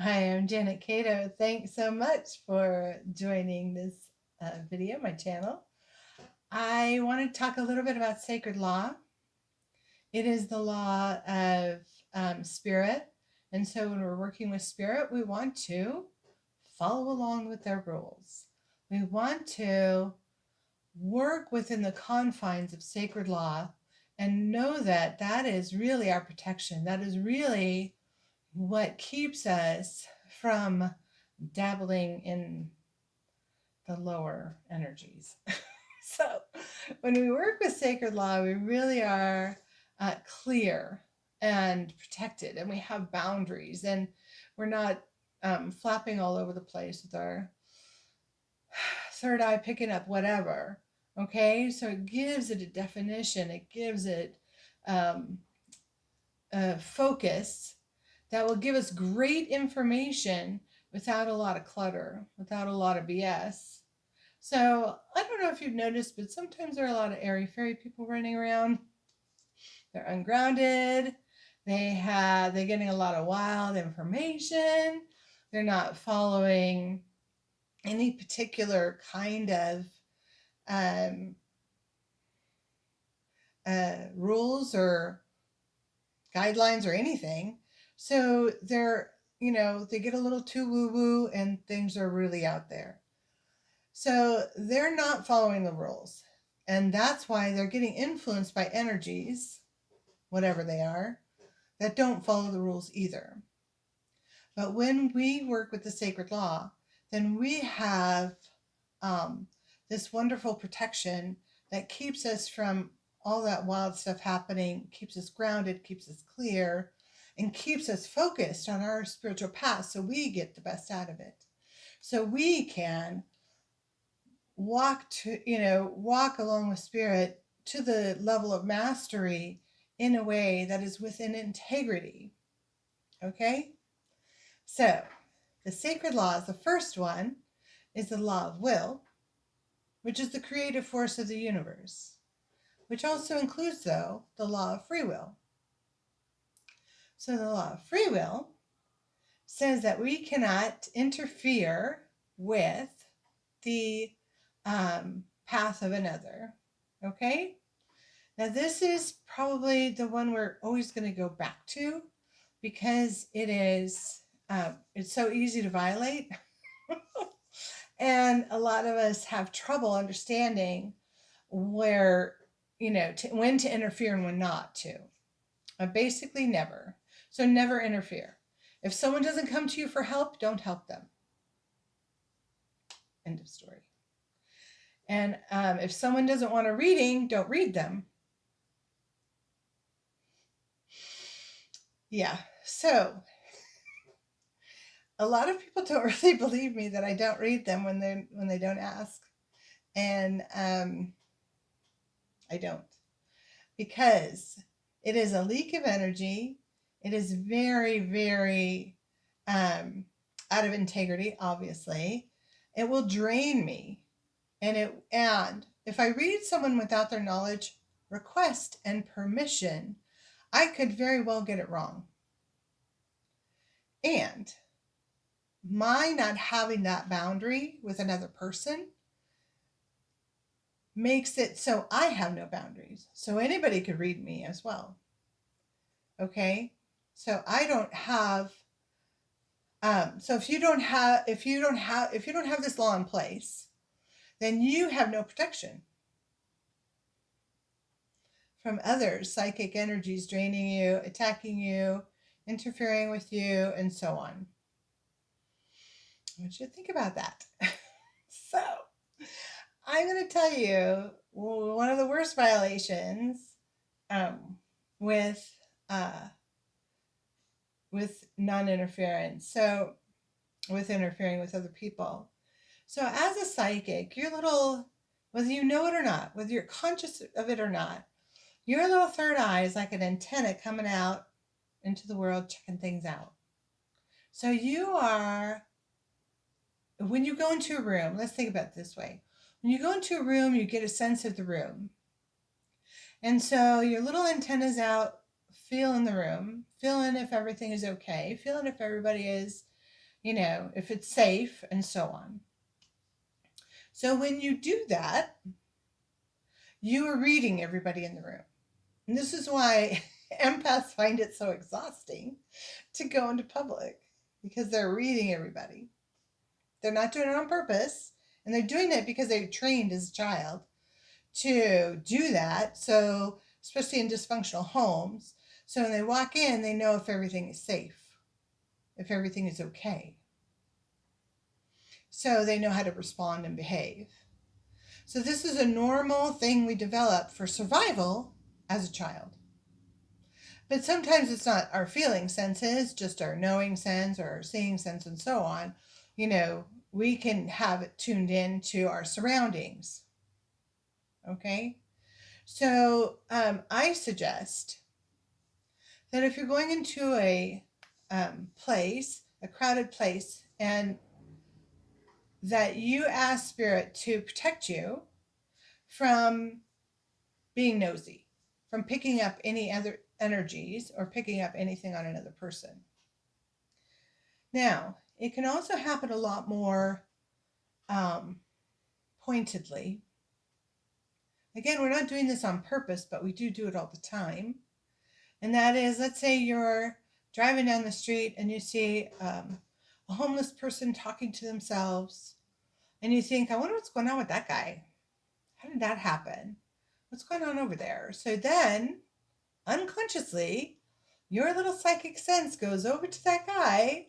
Hi, I'm Janet Kadow. Thanks so much for joining this video, my channel. I want to talk a little bit about sacred law. It is the law of spirit. And so when we're working with spirit, we want to follow along with their rules. We want to work within the confines of sacred law and know that that is really our protection. That is really what keeps us from dabbling in the lower energies. So when we work with sacred law, we really are clear and protected, and we have boundaries, and we're not flapping all over the place with our third eye picking up whatever. Okay, so it gives it a definition, it gives it a focus that will give us great information without a lot of clutter, without a lot of BS. So I don't know if you've noticed, but sometimes there are a lot of airy fairy people running around. They're ungrounded. They're getting a lot of wild information. They're not following any particular kind of um, rules or guidelines or anything. So they get a little too woo woo and things are really out there. So they're not following the rules. And that's why they're getting influenced by energies, whatever they are, that don't follow the rules either. But when we work with the sacred law, then we have this wonderful protection that keeps us from all that wild stuff happening, keeps us grounded, keeps us clear, and keeps us focused on our spiritual path so we get the best out of it. So we can walk along with spirit to the level of mastery in a way that is within integrity. Okay? So, the sacred laws, the first one is the law of will, which is the creative force of the universe, which also includes, though, the law of free will. So, the law of free will says that we cannot interfere with the path of another. Okay? Now, this is probably the one we're always going to go back to because it's so easy to violate. And a lot of us have trouble understanding where, when to interfere and when not to. Basically, never. So, never interfere. If someone doesn't come to you for help, don't help them. End of story. And if someone doesn't want a reading, don't read them. Yeah. So a lot of people don't really believe me that I don't read them when they don't ask, and I don't, because it is a leak of energy. It is very, very out of integrity. Obviously, it will drain me, and if I read someone without their knowledge, request, and permission, I could very well get it wrong. And my not having that boundary with another person makes it so I have no boundaries. So anybody could read me as well. Okay? So I don't have so if you don't have this law in place, then you have no protection from others, psychic energies draining you, attacking you, interfering with you, and so on. I want you to think about that. So I'm going to tell you one of the worst violations with non-interference. So with interfering with other people. So as a psychic, your little, whether you know it or not, whether you're conscious of it or not, your little third eye is like an antenna coming out into the world, checking things out. So when you go into a room, let's think about it this way. When you go into a room, you get a sense of the room. And so your little antenna's out, feeling the room, feeling if everything is okay, feeling if everybody is if it's safe and so on. So when you do that, you are reading everybody in the room. And this is why empaths find it so exhausting to go into public, because they're reading everybody. They're not doing it on purpose, and they're doing it because they trained as a child to do that. So, especially in dysfunctional homes. So when they walk in, they know if everything is safe, if everything is okay. So they know how to respond and behave. So this is a normal thing we develop for survival as a child. But sometimes it's not our feeling senses, just our knowing sense or our seeing sense and so on. We can have it tuned in to our surroundings. Okay? So I suggest that if you're going into a place, a crowded place, and that you ask Spirit to protect you from being nosy, from picking up any other energies or picking up anything on another person. Now, it can also happen a lot more pointedly. Again, we're not doing this on purpose, but we do it all the time. And that is, let's say you're driving down the street and you see a homeless person talking to themselves, and you think, I wonder what's going on with that guy. How did that happen? What's going on over there? So then, unconsciously, your little psychic sense goes over to that guy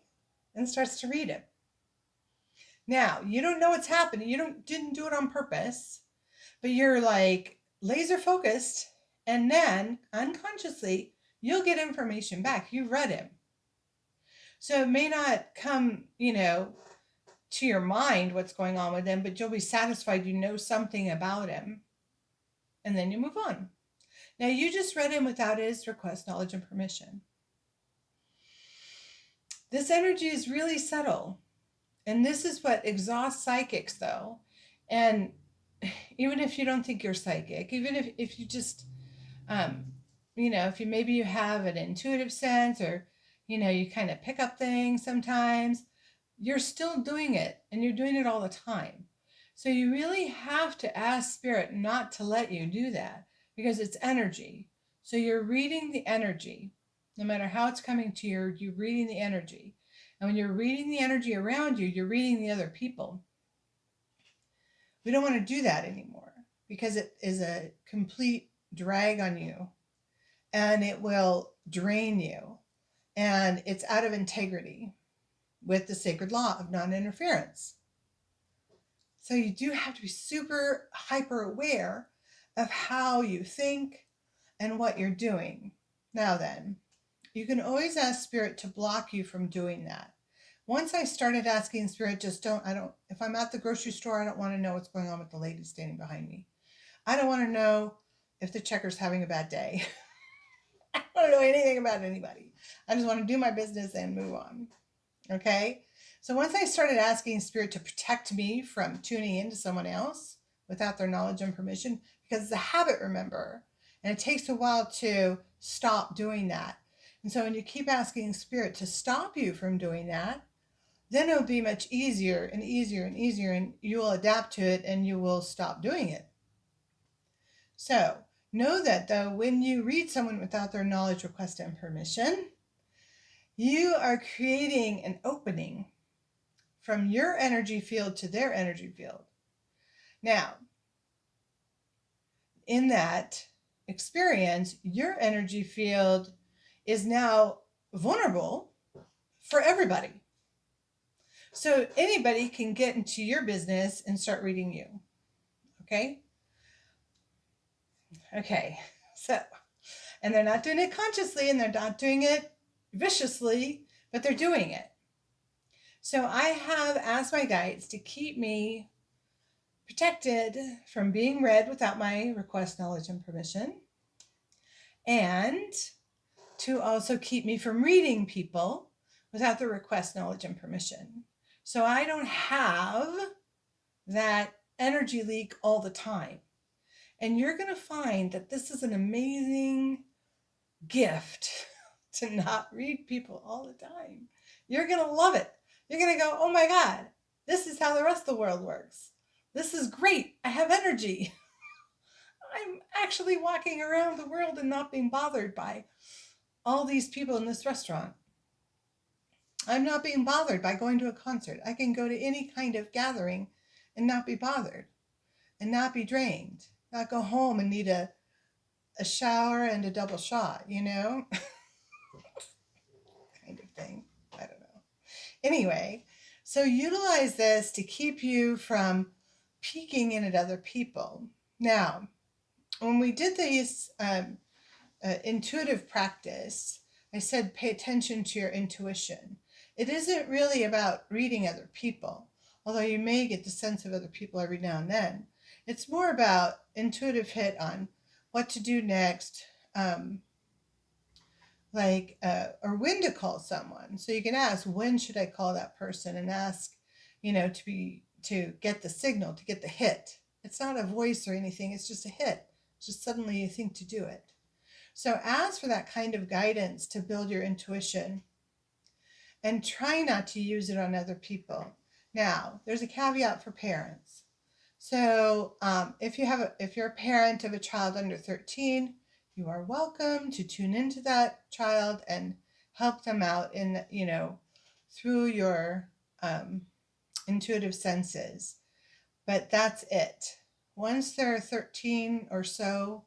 and starts to read him. Now, you don't know what's happening. You didn't do it on purpose, but you're like laser focused, and then unconsciously, you'll get information back. You read him. So it may not come, to your mind what's going on with him, but you'll be satisfied you know something about him. And then you move on. Now, you just read him without his request, knowledge, and permission. This energy is really subtle. And this is what exhausts psychics, though. And even if you don't think you're psychic, even if you just, if maybe you have an intuitive sense, or, you kind of pick up things sometimes, you're still doing it, and you're doing it all the time. So you really have to ask Spirit not to let you do that, because it's energy. So you're reading the energy. No matter how it's coming to you, you're reading the energy. And when you're reading the energy around you, you're reading the other people. We don't want to do that anymore, because it is a complete drag on you, and it will drain you, and it's out of integrity with the sacred law of non-interference. So you do have to be super hyper aware of how you think and what you're doing. Now then, you can always ask Spirit to block you from doing that. Once I started asking Spirit, if I'm at the grocery store, I don't want to know what's going on with the lady standing behind me. I don't want to know if the checker's having a bad day. I don't want to know anything about anybody. I just want to do my business and move on. Okay? So once I started asking Spirit to protect me from tuning into someone else without their knowledge and permission, because it's a habit, remember, and it takes a while to stop doing that. And so when you keep asking Spirit to stop you from doing that, then it'll be much easier and easier and easier, and you will adapt to it and you will stop doing it. So know that, though, when you read someone without their knowledge, request, and permission, you are creating an opening from your energy field to their energy field. Now, in that experience, your energy field is now vulnerable for everybody. So anybody can get into your business and start reading you. Okay? Okay. So, and they're not doing it consciously, and they're not doing it viciously, but they're doing it. So I have asked my guides to keep me protected from being read without my request, knowledge, and permission, and to also keep me from reading people without the request, knowledge, and permission. So I don't have that energy leak all the time. And you're going to find that this is an amazing gift to not read people all the time. You're going to love it. You're going to go, oh my God, this is how the rest of the world works. This is great. I have energy. I'm actually walking around the world and not being bothered by all these people in this restaurant. I'm not being bothered by going to a concert. I can go to any kind of gathering and not be bothered and not be drained, not go home and need a shower and a double shot, kind of thing. I don't know. Anyway, so utilize this to keep you from peeking in at other people. Now, when we did these intuitive practice, I said pay attention to your intuition. It isn't really about reading other people, although you may get the sense of other people every now and then. It's more about intuitive hit on what to do next, or when to call someone. So you can ask, when should I call that person, and ask, to get the signal, to get the hit. It's not a voice or anything. It's just a hit. It's just suddenly you think to do it. So ask for that kind of guidance to build your intuition, and try not to use it on other people. Now, there's a caveat for parents. So if you're a parent of a child under 13, you are welcome to tune into that child and help them out through your intuitive senses. But that's it. Once they're 13 or so,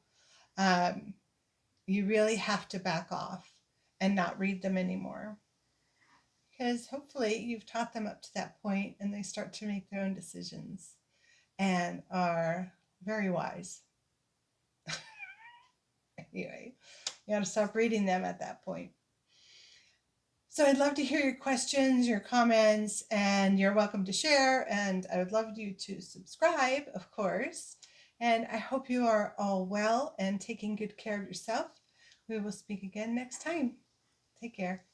you really have to back off and not read them anymore. Because hopefully you've taught them up to that point and they start to make their own decisions and are very wise. Anyway, you got to stop reading them at that point. So I'd love to hear your questions, your comments, and you're welcome to share. And I would love you to subscribe, of course. And I hope you are all well and taking good care of yourself. We will speak again next time. Take care.